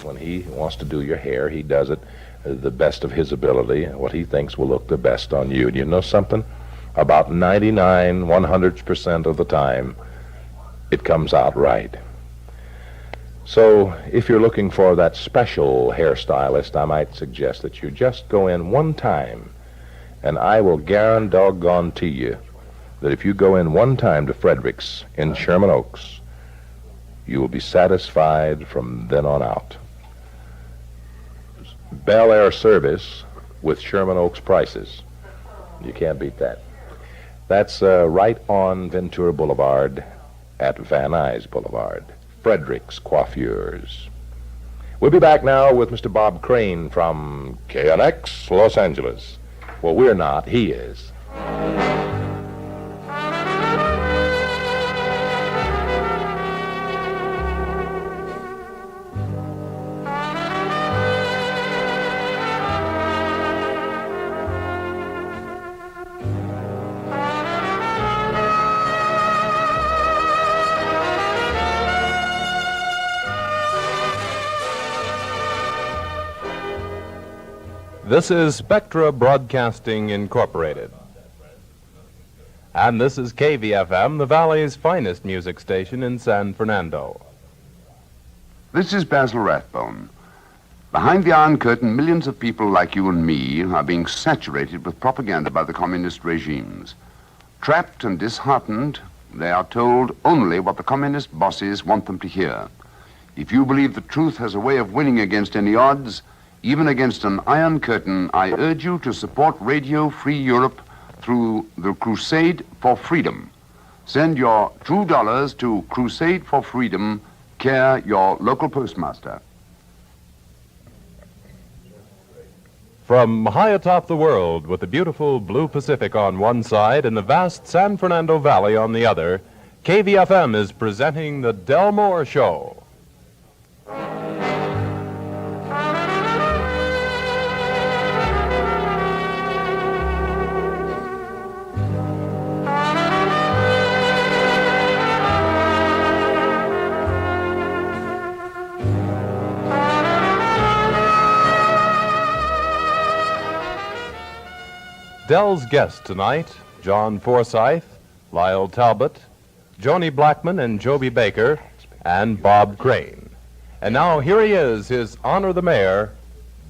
When he wants to do your hair, he does it the best of his ability, what he thinks will look the best on you. And you know something? About 100% of the time, it comes out right. So if you're looking for that special hairstylist, I might suggest that you just go in one time, and I will guarantee you that if you go in one time to Frederick's in Sherman Oaks, you will be satisfied from then on out. Bel Air service with Sherman Oaks prices. You can't beat that. That's right on Ventura Boulevard at Van Nuys Boulevard. Frederick's Coiffures. We'll be back now with Mr. Bob Crane from KNX, Los Angeles. Well, we're not. He is. This is Spectra Broadcasting Incorporated. And this is KVFM, the Valley's finest music station in San Fernando. This is Basil Rathbone. Behind the Iron Curtain, millions of people like you and me are being saturated with propaganda by the communist regimes. Trapped and disheartened, they are told only what the communist bosses want them to hear. If you believe the truth has a way of winning against any odds, even against an Iron Curtain, I urge you to support Radio Free Europe through the Crusade for Freedom. Send your $2 to Crusade for Freedom, care your local postmaster. From high atop the world, with the beautiful blue Pacific on one side and the vast San Fernando Valley on the other, KVFM is presenting the Del Moore Show. Del's guests tonight, John Forsythe, Lyle Talbot, Joni Blackman and Joby Baker, and Bob Crane. And now here he is, his honor the mayor,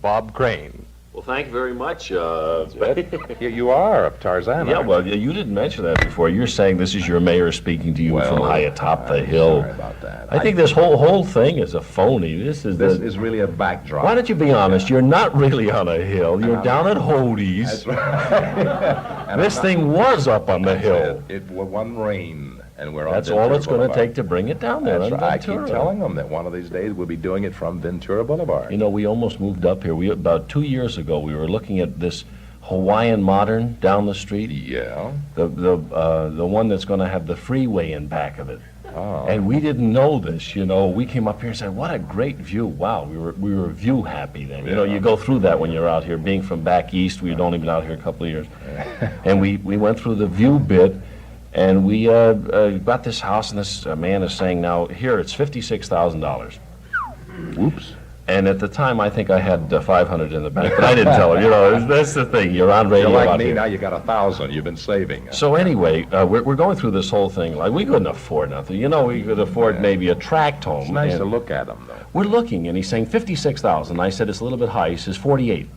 Bob Crane. Well, thank you very much. You are a Tarzan. Yeah, well, you didn't mention that before. You're saying this is your mayor speaking to you from high atop the hill. Sorry about that. I think this whole thing is a phony. This is really a backdrop. Why don't you be honest? You're not really on a hill. You're down at Hodie's. That's right. This thing was up on the hill. It was one rain, and we're on That's Ventura all it's going to Boulevard. take to bring it down there. That's on right. I Ventura. keep telling them that one of these days we'll be doing it from Ventura Boulevard. You know, we almost moved up here. About 2 years ago, we were looking at this Hawaiian Modern down the street. Yeah. The one that's going to have the freeway in back of it. Oh. And we didn't know this, you know. We came up here and said, "What a great view! Wow, we were view happy then." You know, you go through that when you're out here. Being from back east, we'd only been out here a couple of years, and we went through the view bit, and we got this house, and this man is saying, "Now here, it's $56,000." Whoops. And at the time, I think I had 500 in the bank, but I didn't tell him. You know, that's the thing. You're on radio You're like out me here. now. You got 1,000. You've been saving. So anyway, we're going through this whole thing. Like, we couldn't afford nothing. You know, we could afford maybe a tract home. It's nice and to look at them, though. We're looking, and he's saying 56,000. I said, it's a little bit high. He says 48.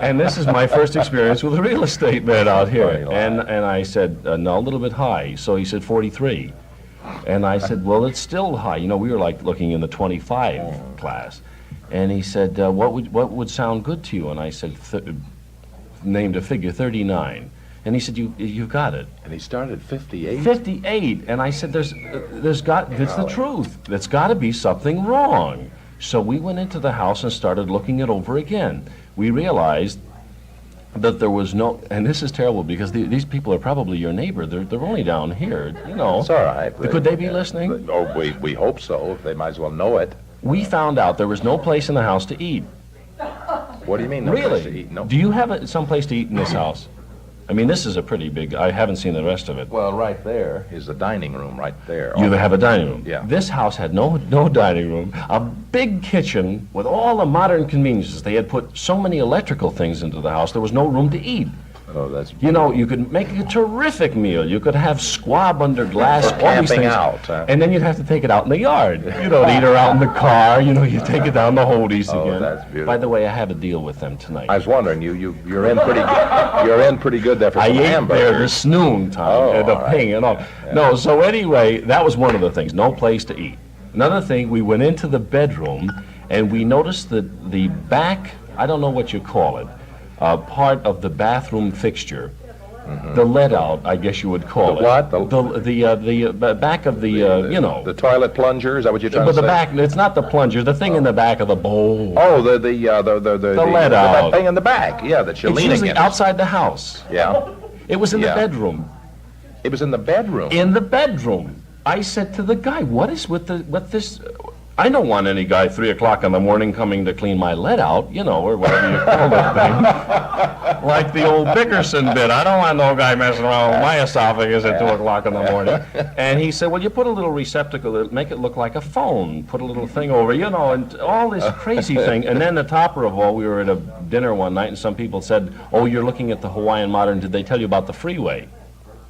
And this is my first experience with a real estate man out here. And I said, no, a little bit high. So he said 43. And I said, well, it's still high. You know, we were like looking in the 25 class. And he said, what would sound good to you? And I said, named a figure, 39. And he said, you've got it. And he started at 58? 58. And I said, it's the truth. There's got to be something wrong. So we went into the house and started looking it over again. We realized that there was no, and this is terrible because these people are probably your neighbor. They're only down here, you know. It's all right. Could they be listening? Oh, we hope so. They might as well know it. We found out there was no place in the house to eat. What do you mean, no Really? place to eat? No. Do you have some place to eat in this house? I mean, this is a pretty big, I haven't seen the rest of it. Well, right there is the dining room right there. You have a dining room. Yeah. This house had no dining room, a big kitchen with all the modern conveniences. They had put so many electrical things into the house, there was no room to eat. Oh, that's You know, you could make a terrific meal. You could have squab under glass, For all these camping things. out, huh? And then you'd have to take it out in the yard. You don't eat her out in the car. You know, you take it down the Holdies Oh, again. that's beautiful. By the way, I have a deal with them tonight. I was wondering, you're in pretty good. You're in pretty good there for I some ate there hamburgers. this noon time, Oh, the all right. ping and all. No, so anyway, that was one of the things, no place to eat. Another thing, we went into the bedroom and we noticed that the back, I don't know what you call it, part of the bathroom fixture, the let out, I guess you would call Mm-hmm. The it. what? The back of the, you know. The toilet plunger, is that what you're trying But to the say? back, it's not the plunger, the thing in the back of the bowl. Oh, the let out. thing in the back, yeah, that you're It's leaning usually in. outside the house. Yeah, It was in the Yeah. bedroom. it was in the bedroom. In the bedroom. I said to the guy, what is with this? I don't want any guy 3 o'clock in the morning coming to clean my lead out, you know, or whatever you call that thing. Like the old Bickerson bit. I don't want no guy messing around with my esophagus at 2 o'clock in the morning. And he said, well, you put a little receptacle, make it look like a phone. Put a little thing over, you know, and all this crazy thing. And then the topper of all, we were at a dinner one night and some people said, oh, you're looking at the Hawaiian Modern. Did they tell you about the freeway?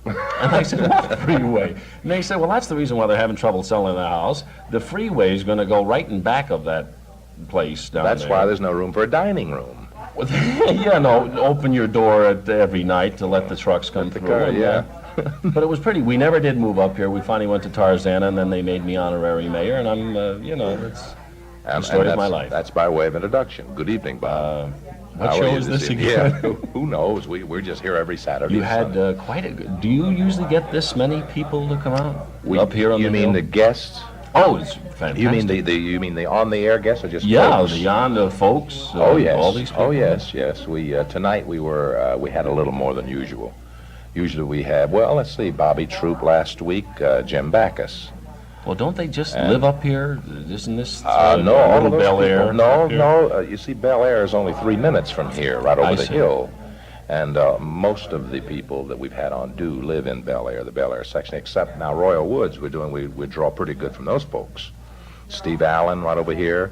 And I said, what freeway? And they said, well, that's the reason why they're having trouble selling the house. The freeway is going to go right in back of that place down That's there. why there's no room for a dining room. Yeah, no, open your door every night to let the trucks come through. car, and, yeah. But it was pretty. We never did move up here. We finally went to Tarzana, and then they made me honorary mayor, and I'm, you know, it's the story of my life. That's by way of introduction. Good evening, Bob. What How show are you is this evening? again? Yeah, who knows? We're just here every Saturday. You and had Sunday. quite a good. Do you usually get this many people to come out up here on You the mean hill? the guests? Oh, it's fantastic. You mean you mean the on the air guests or just Yeah, folks? the Yonda folks. Oh yes. All these people. Oh yes. We tonight we had a little more than usual. Usually we have, well, let's see, Bobby Troop last week, Jim Backus. Well, don't they just live up here? Isn't this No, all little of those Bel Air? people- No, up here? no. You see, Bel Air is only 3 minutes from here, right over I the see. hill. And most of the people that we've had on do live in Bel Air, the Bel Air section, except now Royal Woods. We draw pretty good from those folks. Steve Allen right over here.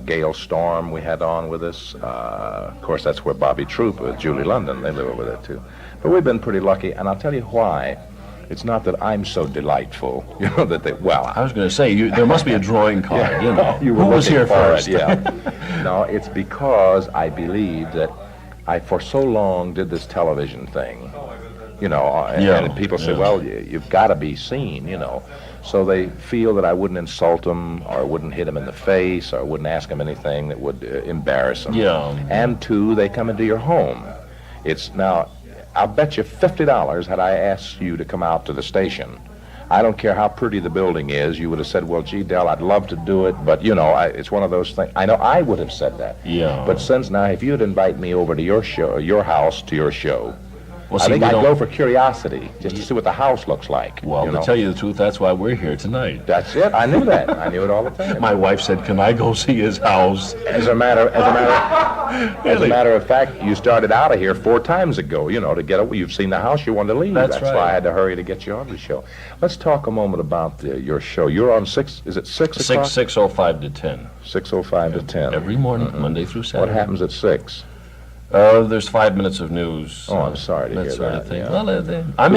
Gail Storm we had on with us. Of course, that's where Bobby Troop with Julie London, they live over there too. But we've been pretty lucky, and I'll tell you why. It's not that I'm so delightful, you know, that they, well, I was going to say, there must be a drawing card, you know. you were Who was looking here for first? it, yeah. No, it's because I believe that I for so long did this television thing, you know, and people say, yeah. well, you've got to be seen, you know. So they feel that I wouldn't insult them, or I wouldn't hit them in the face, or I wouldn't ask them anything that would embarrass them. Yeah. And two, they come into your home. It's now, I'll bet you $50 had I asked you to come out to the station. I don't care how pretty the building is, you would have said, well, gee, Del, I'd love to do it, but, you know, it's one of those things. I know I would have said that. Yeah. But since now, if you'd invite me over to your show, your house, to your show, Well, I see, think we I'd don't- go for curiosity, just to see what the house looks like. Well, you to know? tell you the truth, that's why we're here tonight. That's it. I knew that. I knew it all the time. My wife said, can I go see his house? As a matter of fact, you started out of here 4 times ago, you know, to get away. You've seen the house, you wanted to leave. That's why right. I had to hurry to get you on the show. Let's talk a moment about your show. You're on 6, is it 6 o'clock? 6:05 to 10. 6:05 to 10. Every morning, Monday through What Saturday. happens at 6? There's 5 minutes of news. Oh, I'm sorry to hear sort of that, thing. yeah. Well, I'm Was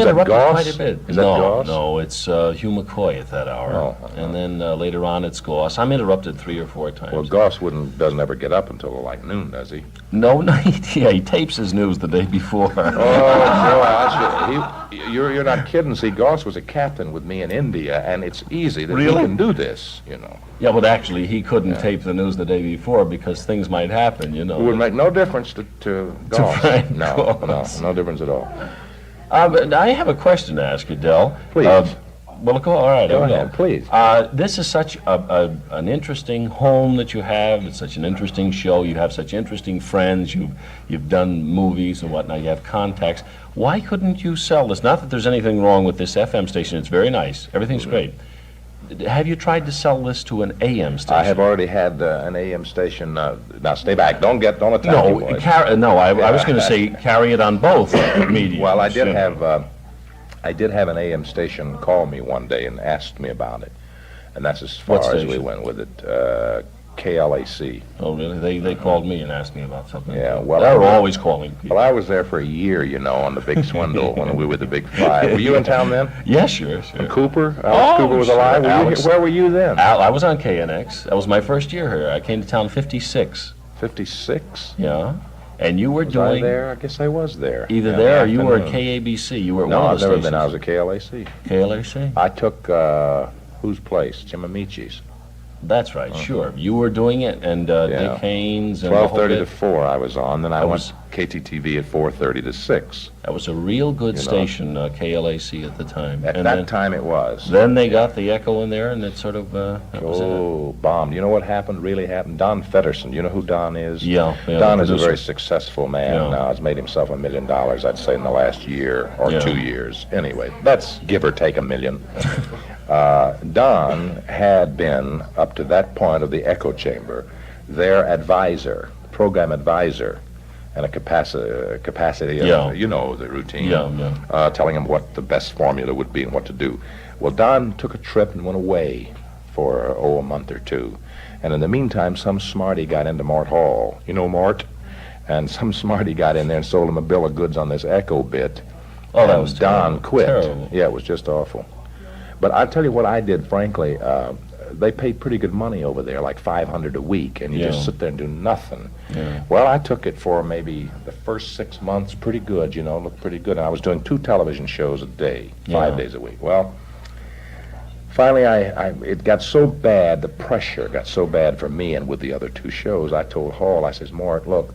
that interrupted Goss? quite a bit. Is that no, Goss? no, it's Hugh McCoy at that hour. Oh, And then later on, it's Goss. I'm interrupted 3 or 4 times. Well, Goss doesn't ever get up until like noon, does he? No, he tapes his news the day before. Oh, you're not kidding. See, Goss was a captain with me in India, and it's easy that he Really? can do this, you know. Yeah, but actually, he couldn't tape the news the day before because things might happen, you know. It would make no difference to Goss. Frank No, Goss. no difference at all. But I have a question to ask you, Del. Please. Well, all right. Go I will. ahead, please. This is such an interesting home that you have. It's such an interesting show. You have such interesting friends. You've done movies and whatnot. You have contacts. Why couldn't you sell this? Not that there's anything wrong with this FM station. It's very nice. Everything's great. have you tried to sell this to an AM station? I have already had an AM station. Now, stay back. Don't attack me, No, boys. I was going to say carry it on both mediums. Well, I did have an AM station call me one day and asked me about it, and that's as far What as we station? went with it. KLAC. Oh, really? They called me and asked me about something. Yeah, well, They're always calling people. Well, I was there for a year, on the Big Swindle when we were the Big Five. Were you in town then? Yeah, sure. Cooper? Alex Cooper was sure. alive? Alex. Where were you then? I was on KNX. That was my first year here. I came to town 56. 56? Yeah. And you were Was I doing there? I guess I was there. either in the there or you were at afternoon. KABC. You were at No, one I've of the never stations. been. I was at KLAC. KLAC? I took, whose place? Jim Amici's. That's right, sure. You were doing it, and Dick Haynes and the whole 12:30 to bit. 4 I was on. Then I That went was- KTTV at 4:30 to 6. That was a real good You know. station, KLAC at the time. At and that time it was. Then they got the echo in there, and it sort of, that was it. Oh, bombed. You know what happened, really happened? Don Feddersen, you know who Don is? Yeah, Don the is a producer. very successful man Yeah. now. Has made himself $1 million, I'd say, in the last year or Yeah. 2 years. Anyway, that's give or take $1 million. Don had been, up to that point of the echo chamber, their advisor, program advisor, and a capacity of, Yeah. you know the routine, Yeah. telling him what the best formula would be and what to do. Well, Don took a trip and went away for, a month or two. And in the meantime, some smarty got into Mort Hall. You know Mort? And some smarty got in there and sold him a bill of goods on this echo bit. Oh, that And was Don terrible. quit. Terrible. Yeah, it was just awful. But I'll tell you what I did, frankly. They paid pretty good money over there, like $500 a week, and you Yeah. just sit there and do nothing. Yeah. Well, I took it for maybe the first 6 months, pretty good, looked pretty good. And I was doing 2 television shows a day, 5 Yeah. days a week. Well, finally, it got so bad, the pressure got so bad for me and with the other 2 shows, I told Hall, I says, Mort, look,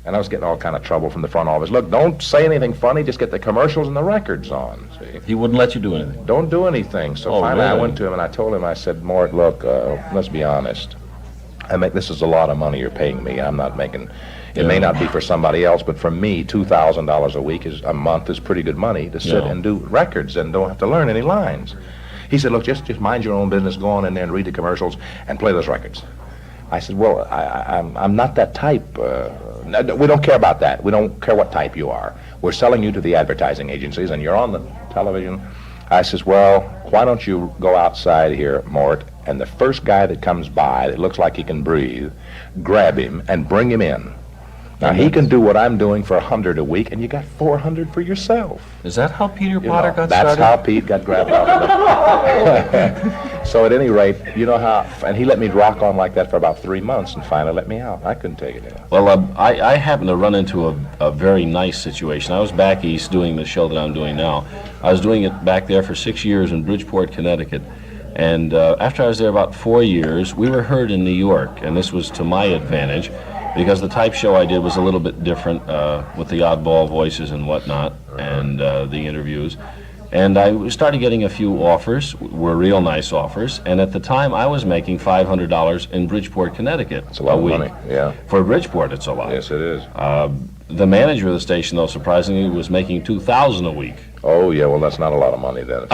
and I was getting all kind of trouble from the front office. Look, don't say anything funny, just get the commercials and the records on, see? He wouldn't let you do anything. Don't do anything. So Oh, finally I really? went to him and I told him, I said, Mort, look, let's be honest. This is a lot of money you're paying me. I'm not making, it may not be for somebody else, but for me, $2,000 a month is pretty good money to sit Yeah. and do records and don't have to learn any lines. He said, look, just mind your own business, go on in there and read the commercials and play those records. I said, well, I'm not that type. We don't care about that. We don't care what type you are. We're selling you to the advertising agencies, and you're on the television. I says, well, why don't you go outside here, Mort, and the first guy that comes by that looks like he can breathe, grab him and bring him in. Now, he can do what I'm doing for $100 a week, and you got $400 for yourself. Is that how Peter You Potter know, got that's started? how Pete got grabbed off. So at any rate, you know how, and he let me rock on like that for about 3 months and finally let me out. I couldn't take it anymore. Well, I happened to run into a very nice situation. I was back east doing the show that I'm doing now. I was doing it back there for 6 years in Bridgeport, Connecticut. And after I was there about 4 years, we were heard in New York, and this was to my advantage because the type show I did was a little bit different with the oddball voices and whatnot, and the interviews. And I started getting a few offers, were real nice offers, and at the time I was making $500 in Bridgeport, Connecticut. It's a lot of week. money, yeah. For Bridgeport, it's a lot. Yes, it is. The manager of the station, though, surprisingly, was making $2,000 a week. Oh, yeah, well, that's not a lot of money then.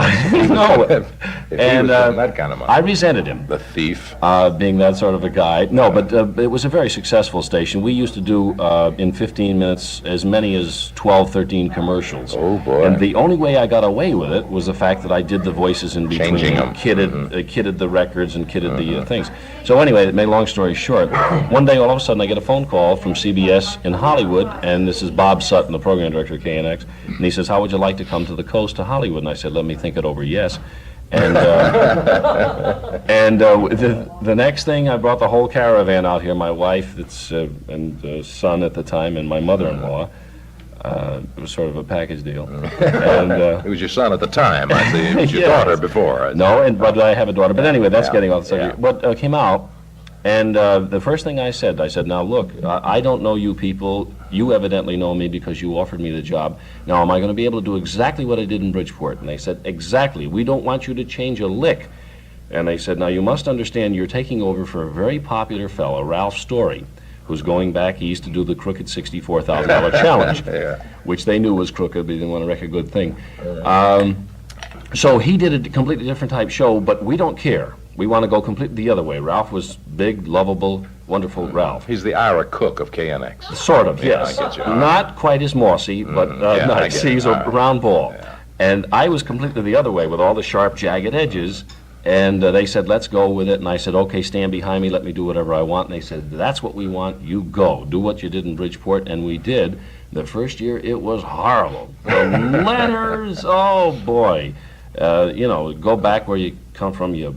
No, If he and was getting that kind of money. I resented him, The thief. being that sort of a guy. No, but it was a very successful station. We used to do, in 15 minutes, as many as 12, 13 commercials. Oh, boy. And the only way I got away with it was the fact that I did the voices in between. Changing 'em. Kitted the records and kitted the things. So anyway, to make a long story short, one day all of a sudden I get a phone call from CBS in Hollywood, and this is Bob Sutton, the program director of KNX, and he says, how would you like to come to the coast to Hollywood? And I said, let me think it over, yes. And the next thing, I brought the whole caravan out here, my wife and son at the time, and my mother-in-law. It was sort of a package deal. And It was your son at the time, I see. It was your Yes. daughter before. no, but I have a daughter. But anyway, that's Yeah, getting off the subject. yeah. What came out, and the first thing I said, now look, I don't know you people. You evidently know me because you offered me the job. Now, am I going to be able to do exactly what I did in Bridgeport? And they said, exactly. We don't want you to change a lick. And they said, now you must understand you're taking over for a very popular fellow, Ralph Story, who's going back east to do the crooked $64,000 challenge, Yeah. which they knew was crooked, but they didn't want to wreck a good thing. So he did a completely different type show, but we don't care. We want to go completely the other way. Ralph was big, lovable, wonderful Ralph. He's the Ira Cook of KNX. Sort of, Yeah, yes. I get you. Not quite as mossy, but yeah, I nice. get it. He's All a right. round ball. Yeah. And I was completely the other way with all the sharp, jagged edges. And they said, let's go with it. And I said, okay, stand behind me. Let me do whatever I want. And they said, that's what we want. You go. Do what you did in Bridgeport. And we did. The first year, it was horrible. The letters, oh, boy. Go back where you come from, you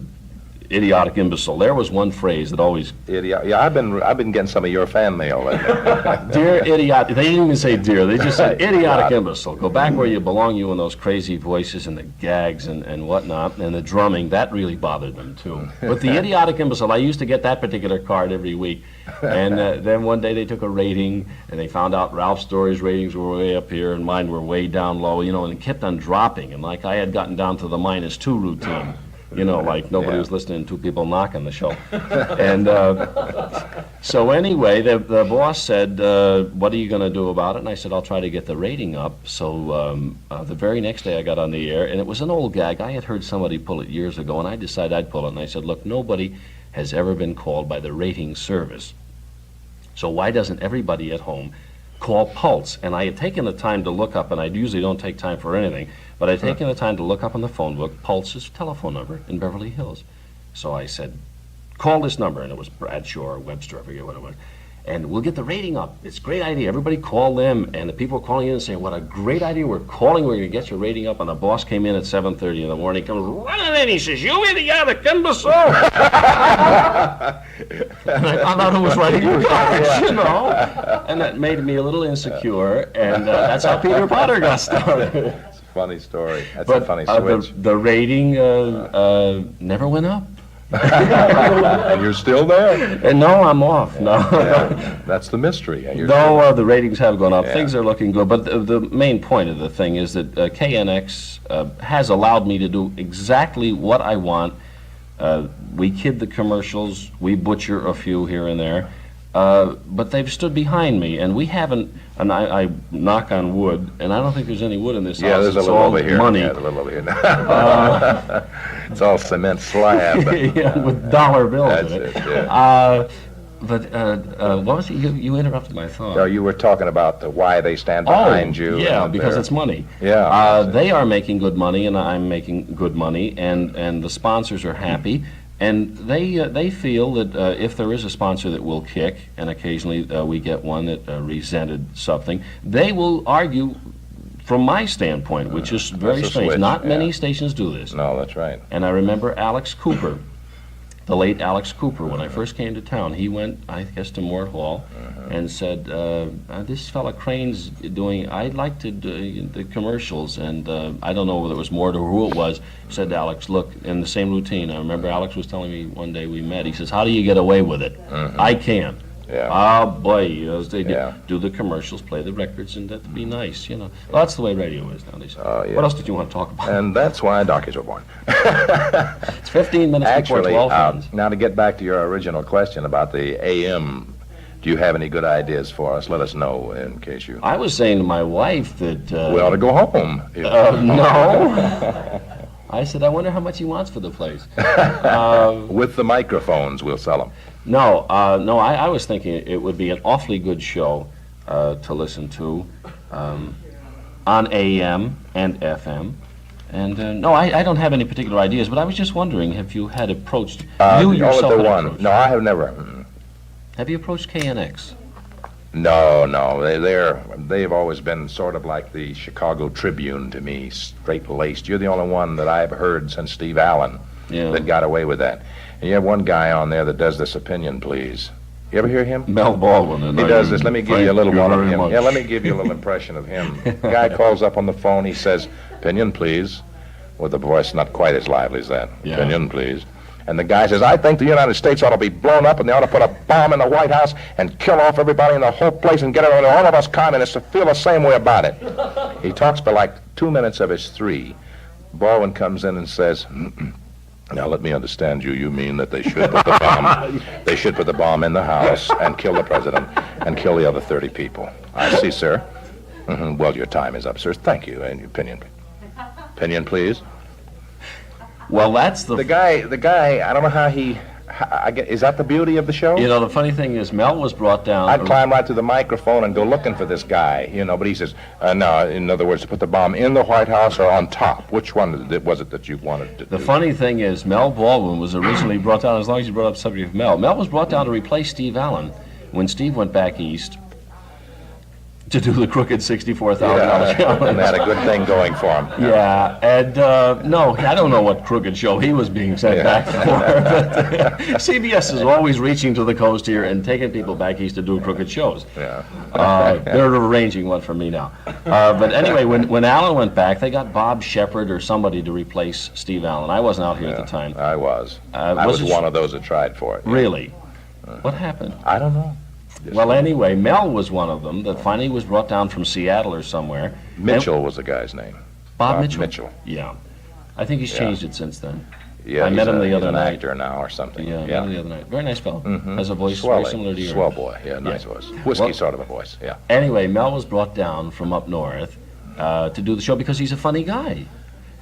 idiotic imbecile. There was one phrase that always... Idiot. Yeah, I've been getting some of your fan mail. Dear idiot. They didn't even say dear. They just said idiotic imbecile. Go back where you belong, you and those crazy voices and the gags and whatnot, and the drumming. That really bothered them, too. But the idiotic imbecile, I used to get that particular card every week. And then one day they took a rating, and they found out Ralph Story's ratings were way up here, and mine were way down low, and it kept on dropping. And like I had gotten down to the -2 routine. Like nobody was listening to people knocking the show. And so anyway, the boss said, what are you going to do about it? And I said, I'll try to get the rating up. So the very next day I got on the air, and it was an old gag. I had heard somebody pull it years ago, and I decided I'd pull it. And I said, look, nobody has ever been called by the rating service. So why doesn't everybody at home call Pulse? And I had taken the time to look up, and I usually don't take time for anything, but I'd taken the time to look up on the phone book Pulse's telephone number in Beverly Hills. So I said, call this number, and it was Bradshaw or Webster, I forget what it was, and we'll get the rating up. It's a great idea. Everybody call them, and the people were calling in and saying, what a great idea. We're calling, we're going to get your rating up, and the boss came in at 7:30 in the morning, comes running in, he says, you idiotic imbecile! And I found out who was writing the cards, and that made me a little insecure, and that's how Peter Potter got started. Funny story. That's a funny switch. The rating never went up. And you're still there. And no, I'm off. No, That's the mystery. no, the ratings have gone up. Yeah. Things are looking good. But the main point of the thing is that KNX has allowed me to do exactly what I want. We kid the commercials. We butcher a few here and there. But they've stood behind me, and we haven't, and I knock on wood, and I don't think there's any wood in this house. Yeah, there's a It's little all over here. money. Yeah, there's a little over here. It's all cement slab. Yeah, with dollar bills That's in it. it, yeah. What was it? You interrupted my thought. No, you were talking about why they stand behind you. Yeah, and because they're- it's money. Yeah. They are making good money, and I'm making good money, and the sponsors are happy. And they feel that if there is a sponsor that will kick, and occasionally we get one that resented something, they will argue from my standpoint, which is very That's a strange. switch, Not many yeah. stations do this. No, that's right. And I remember Alex Cooper, the late Alex Cooper, when I first came to town, he went, I guess, to Mort Hall and said, this fella Crane's doing, I'd like to do the commercials, and I don't know whether it was Mort or who it was, said to Alex, look, in the same routine, I remember Alex was telling me one day we met, he says, how do you get away with it? I can't. Yeah. Oh, boy, they Yeah. do the commercials, play the records, and that'd be nice, Well, that's the way radio is nowadays. Oh, yeah. What else did you want to talk about? And that's why donkeys were born. It's 15 minutes before Actually, 12 friends. now to get back to your original question about the AM, do you have any good ideas for us? Let us know in case you... I was saying to my wife that... We ought to go home. No. I said, I wonder how much he wants for the place. With the microphones, we'll sell them. No, I was thinking it would be an awfully good show to listen to on AM and FM. And no, I don't have any particular ideas, but I was just wondering if you had approached, you yourself had approached. No, I have never. Have you approached KNX? No, they've always been sort of like the Chicago Tribune to me, straight-laced. You're the only one that I've heard since Steve Allen that got away with that. And you have one guy on there that does this opinion, please. You ever hear him? Mel Baldwin. And He does this. Let me give you a little one of him. Much. Yeah, let me give you a little impression of him. Guy calls up on the phone. He says, opinion, please, with a voice not quite as lively as that. Yeah. Opinion, please. And the guy says, I think the United States ought to be blown up, and they ought to put a bomb in the White House and kill off everybody in the whole place and get all of us communists to feel the same way about it. He talks for like 2 minutes of his 3. Baldwin comes in and says, now let me understand you. You mean that they should put the bomb, they should put the bomb in the house and kill the president and kill the other 30 people. I see, sir. Well, your time is up, sir. Thank you. And opinion. Opinion, please. Well, that's The guy, I don't know how he, is that the beauty of the show? You know, the funny thing is, Mel was brought down. I'd climb right to the microphone and go looking for this guy, but he says, no, in other words, to put the bomb in the White House or on top. Which one was it that you wanted to do? The funny thing is, Mel Baldwin was originally brought down, as long as you brought up the subject of Mel was brought down to replace Steve Allen when Steve went back east to do the crooked $64,000 show. And they had a good thing going for him. Yeah, and no, I don't know what crooked show he was being sent back for. But, CBS is always reaching to the coast here and taking people back east to do crooked shows. Yeah. They're arranging one for me now. But anyway, when Allen went back, they got Bob Shepard or somebody to replace Steve Allen. I wasn't out here at the time. I was. I was one of those that tried for it. Really? What happened? I don't know. Well, anyway, Mel was one of them that finally was brought down from Seattle or somewhere. Mitchell was the guy's name. Bob Mitchell? Mitchell. Yeah. I think he's changed it since then. Yeah, I met him the other night. He's an actor now or something. Yeah, I met him the other night. Very nice fellow. Has a voice Swell, very similar to yours. swell boy. Yeah, nice voice. Whiskey sort of a voice. Yeah. Anyway, Mel was brought down from up north to do the show because he's a funny guy.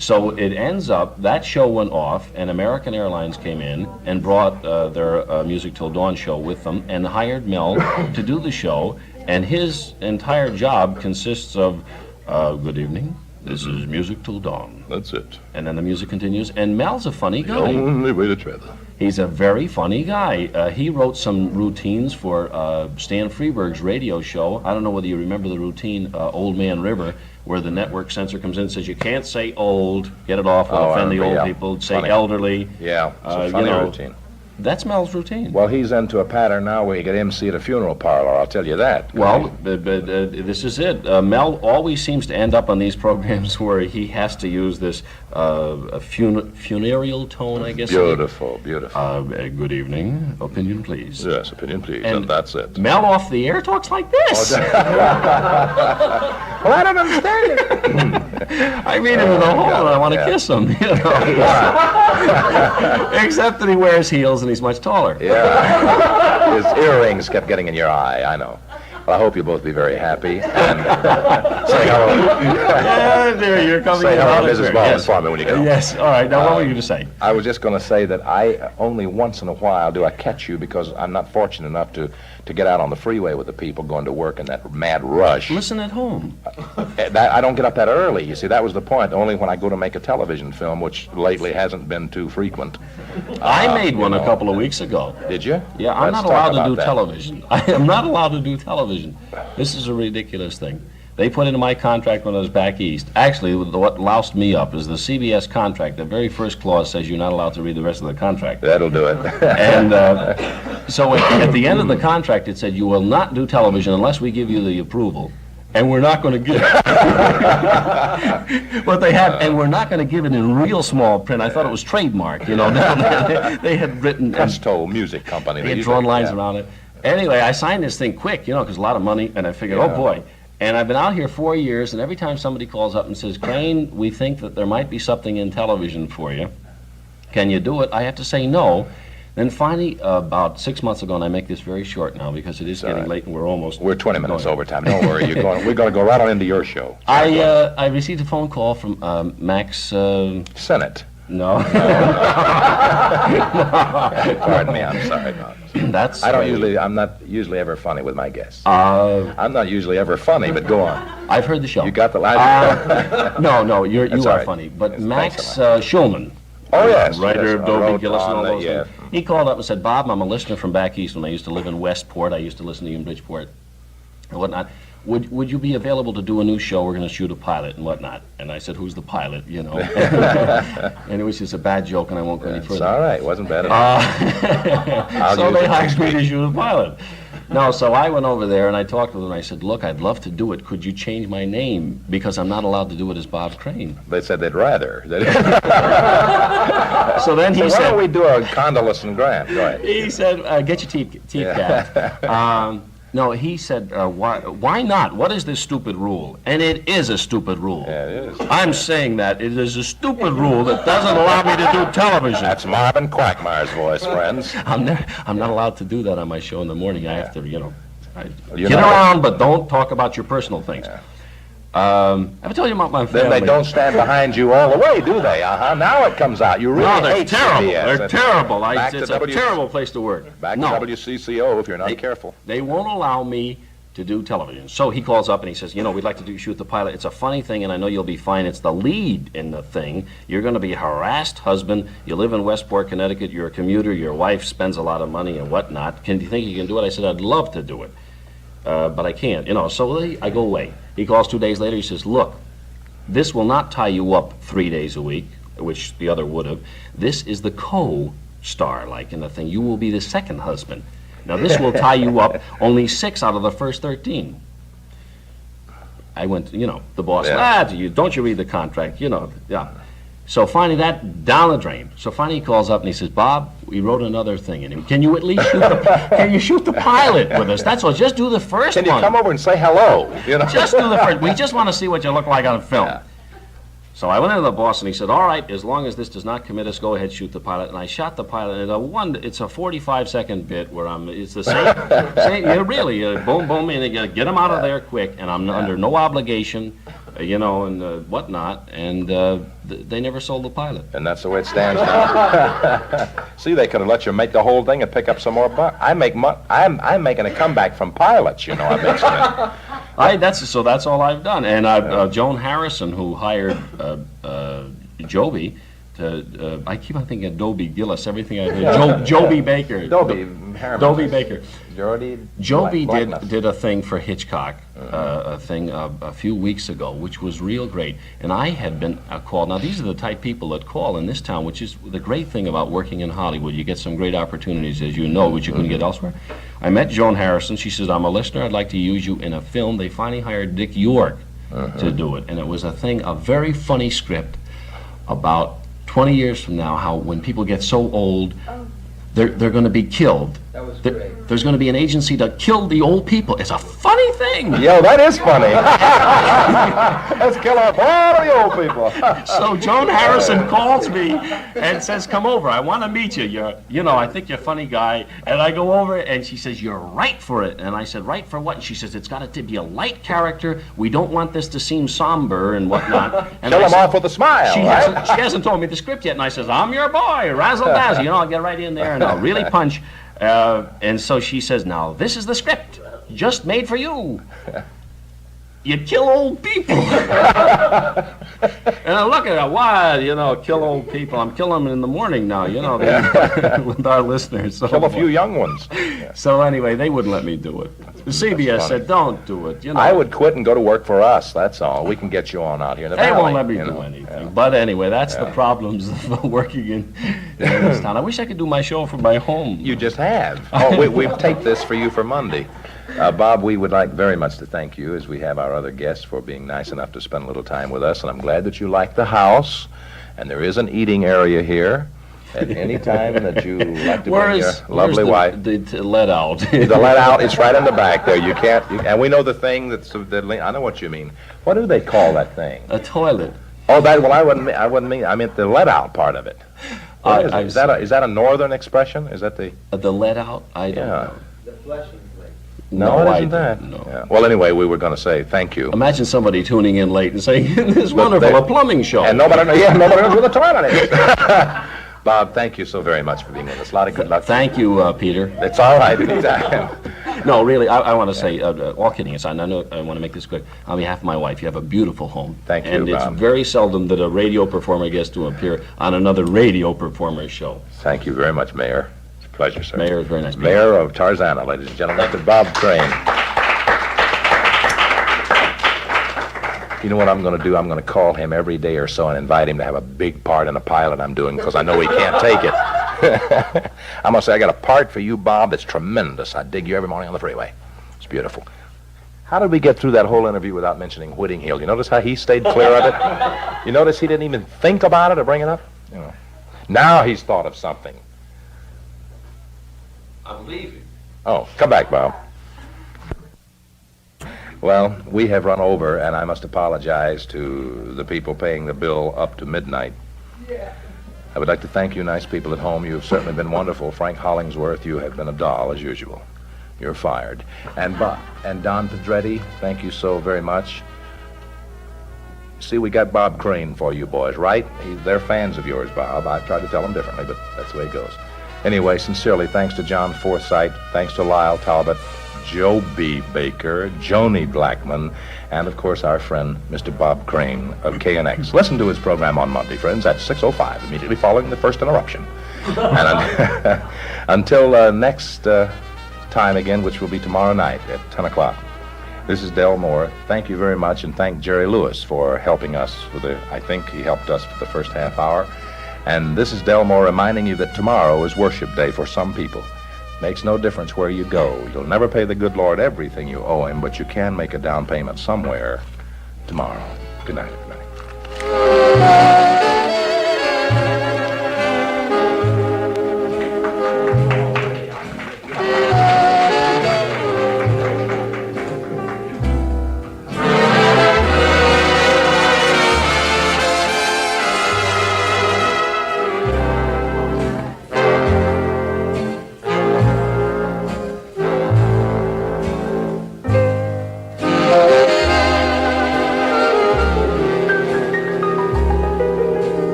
So it ends up, that show went off, and American Airlines came in and brought their Music Till Dawn show with them and hired Mel to do the show. And his entire job consists of, good evening, this is Music Till Dawn. That's it. And then the music continues, and Mel's a funny guy. Only way to travel. He's a very funny guy. He wrote some routines for Stan Freeberg's radio show. I don't know whether you remember the routine, Old Man River, where the network censor comes in and says, you can't say old, get it off, will offend the old people, say Funny. elderly. Yeah, it's a funny routine. That's Mel's routine. Well, he's into a pattern now where he could MC at a funeral parlor, I'll tell you that. Well, but this is it. Mel always seems to end up on these programs where he has to use this funereal tone, I guess. Beautiful, beautiful. Good evening. Opinion, please. Yes, opinion, please, and that's it. Mel off the air talks like this. Well, I don't understand it. I meet him in the hall and I want to kiss him, Except that he wears heels and he's much taller. Yeah. His earrings kept getting in your eye, I know. Well, I hope you'll both be very happy. And say hello. Yeah, there, you're coming Say in. hello to Mrs. Baldwin for me when you get home. Yes, all right. Now, what were you to say? I was just going to say that I only once in a while do I catch you because I'm not fortunate enough to get out on the freeway with the people going to work in that mad rush. Listen at home. I don't get up that early. You see, that was the point. Only when I go to make a television film, which lately hasn't been too frequent. I made one a couple of weeks ago. Did you? Yeah, I'm Let's not allowed talk to do about that. television. I am not allowed to do television. This is a ridiculous thing. They put into my contract when I was back east. Actually, what loused me up is the CBS contract. The very first clause says you're not allowed to read the rest of the contract. That'll do it. And so at the end of the contract, it said you will not do television unless we give you the approval. And we're not going to give it. But they have, and we're not going to give it in real small print. I thought it was trademark, down there. They had written. Presto Music Company. They had drawn lines around it. Anyway, I signed this thing quick, because a lot of money, and I figured, oh boy. And I've been out here 4 years, and every time somebody calls up and says, Crane, we think that there might be something in television for you. Can you do it? I have to say no. Then finally, about 6 months ago, and I make this very short now because it is getting late and we're 20 minutes overtime. Don't worry. We're going to go right on into your show. I received a phone call from Max... Senate. No. Pardon me. I'm sorry. No. That's. I'm not usually ever funny with my guests. I'm not usually ever funny, but go on. I've heard the show. You got the line? No, you are right. funny. But Yes, Max Schulman, Oh, yes. writer yes, of Dobie wrote Gillis and all on those the- things, he called up and said, Bob, I'm a listener from back east when I used to live in Westport. I used to listen to you in Bridgeport and whatnot. Would you be available to do a new show? We're going to shoot a pilot and whatnot. And I said, who's the pilot, And it was just a bad joke, and I won't go any It's further. all right. Wasn't bad enough. So they hired me to shoot a pilot. No, so I went over there and I talked with them. I said, look, I'd love to do it. Could you change my name? Because I'm not allowed to do it as Bob Crane. They said they'd rather. So then he Why said, don't we do a Condolus and Grant? Go ahead. he said, get your teeth capped. No, he said, why not? What is this stupid rule? And it is a stupid rule. Yeah, it is. I'm saying that. It is a stupid rule that doesn't allow me to do television. That's Marvin Quagmire's voice, friends. I'm not allowed to do that on my show in the morning. I have to, You're get not- around, but don't talk about your personal things. I've told you about my family. Then they don't stand behind you all the way, do they? Now it comes out. You really No, they're hate terrible. CBS. They're terrible. Back It's to a terrible place to work. Back No. to WCCO if you're not careful. They won't allow me to do television. So he calls up and he says, we'd like to shoot the pilot. It's a funny thing, and I know you'll be fine. It's the lead in the thing. You're going to be a harassed husband. You live in Westport, Connecticut. You're a commuter. Your wife spends a lot of money and whatnot. Do you think you can do it? I said, I'd love to do it, but I can't. So I go away. He calls 2 days later. He says, look, this will not tie you up 3 days a week, which the other would have. This is the co-star, like in the thing. You will be the second husband. Now, this will tie you up only 6 out of the first 13. I went, the boss, don't you read the contract, yeah. So finally, that down the drain. So finally, he calls up and he says, Bob, we wrote another thing in him. Can you at least shoot the pilot with us? That's all. Just do the first one. Can you come over and say hello? Just do the first. We just want to see what you look like on film. Yeah. So I went into the boss and he said, all right, as long as this does not commit us, go ahead, shoot the pilot. And I shot the pilot, and it's a 45-second bit where it's the same really, boom, boom, and get him out of there quick, and I'm under no obligation, and whatnot, and they never sold the pilot. And that's the way it stands now. See, they could have let you make the whole thing and pick up some more bucks. I'm making a comeback from pilots, I'm making That's all I've done. And Joan Harrison, who hired Joby, I keep on thinking of Dobie Gillis, everything I did. Joby Baker. Dobie Baker. Joby did a thing for Hitchcock, a thing a few weeks ago, which was real great. And I had been called. Now, these are the type people that call in this town, which is the great thing about working in Hollywood. You get some great opportunities, as you know, which you couldn't get elsewhere. I met Joan Harrison. She says, I'm a listener. I'd like to use you in a film. They finally hired Dick York to do it. And it was a very funny script about 20 years from now, how when people get so old, they're going to be killed. That was great. There's going to be an agency to kill the old people. It's a funny thing. Yo, that is funny. Let's kill off all of the old people. So Joan Harrison calls me and says, come over. I want to meet you. I think you're a funny guy. And I go over and she says, you're right for it. And I said, right for what? And she says, it's got to be a light character. We don't want this to seem somber and whatnot. And Kill them off with a smile, she right? hasn't told me the script yet. And I says, I'm your boy, razzle dazzle. I'll get right in there and I'll really punch. And so she says, now, this is the script, just made for you. You kill old people. And I look at her, why, kill old people. I'm killing them in the morning now, with our listeners. So Kill a few young ones. So anyway, they wouldn't let me do it. The CBS said, don't do it. I would quit and go to work for us, that's all. We can get you on out here in the They valley. won't let me do anything. Yeah. But anyway, that's the problems of working in this town. I wish I could do my show from my home. You just have. We've taped this for you for Monday. Bob, we would like very much to thank you, as we have our other guests, for being nice enough to spend a little time with us. And I'm glad that you like the house. And there is an eating area here at any time that you like to bring your lovely wife. The let out? The let out, it's right in the back there. You can't, and we know the thing I know what you mean. What do they call that thing? A toilet. Oh, I meant the let out part of it. Is that a northern expression? Is that the let out? I don't know. The flushing place. No, it isn't that. No. Yeah. Well, anyway, we were going to say thank you. Imagine somebody tuning in late and saying, "This is wonderful, a plumbing show." And nobody knows where the toilet is. Bob, thank you so very much for being with us. A lot of good luck. Thank you, Peter. It's all right. Anytime. No, really, I want to say, all kidding aside, I want to make this quick. On behalf of my wife, you have a beautiful home. Thank you, And it's Bob. very seldom that a radio performer gets to appear on another radio performer's show. Thank you very much, Mayor. It's a pleasure, sir. Mayor is very nice. Mayor of Tarzana, ladies and gentlemen, Mr. Bob Crane. You know what I'm going to do? I'm going to call him every day or so and invite him to have a big part in a pilot I'm doing, because I know he can't take it. I'm going to say, I got a part for you, Bob, that's tremendous. I dig you every morning on the freeway. It's beautiful. How did we get through that whole interview without mentioning Whitting Hill? You notice how he stayed clear of it? You notice he didn't even think about it or bring it up? Now he's thought of something. I'm leaving. Oh, come back, Bob. Well, we have run over, and I must apologize to the people paying the bill up to midnight. I would like to thank you, nice people at home. You have certainly been wonderful. Frank Hollingsworth, you have been a doll, as usual. You're fired. And Don Pedretti, thank you so very much. See, we got Bob Crane for you boys, right? They're fans of yours, Bob. I tried to tell them differently, but that's the way it goes. Anyway, sincerely, thanks to John Forsythe, thanks to Lyle Talbot, Joe B. Baker, Joni Blackman, and, of course, our friend, Mr. Bob Crane of KNX. Listen to his program on Monday, friends, at 6:05, immediately following the first interruption. And until next time again, which will be tomorrow night at 10 o'clock. This is Del Moore. Thank you very much, and thank Jerry Lewis for helping us I think he helped us for the first half hour. And this is Del Moore reminding you that tomorrow is worship day for some people. Makes no difference where you go. You'll never pay the good Lord everything you owe him, but you can make a down payment somewhere tomorrow. Good night, everybody.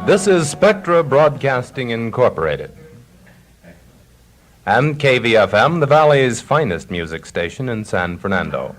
This is Spectra Broadcasting Incorporated. And KVFM, the Valley's finest music station in San Fernando.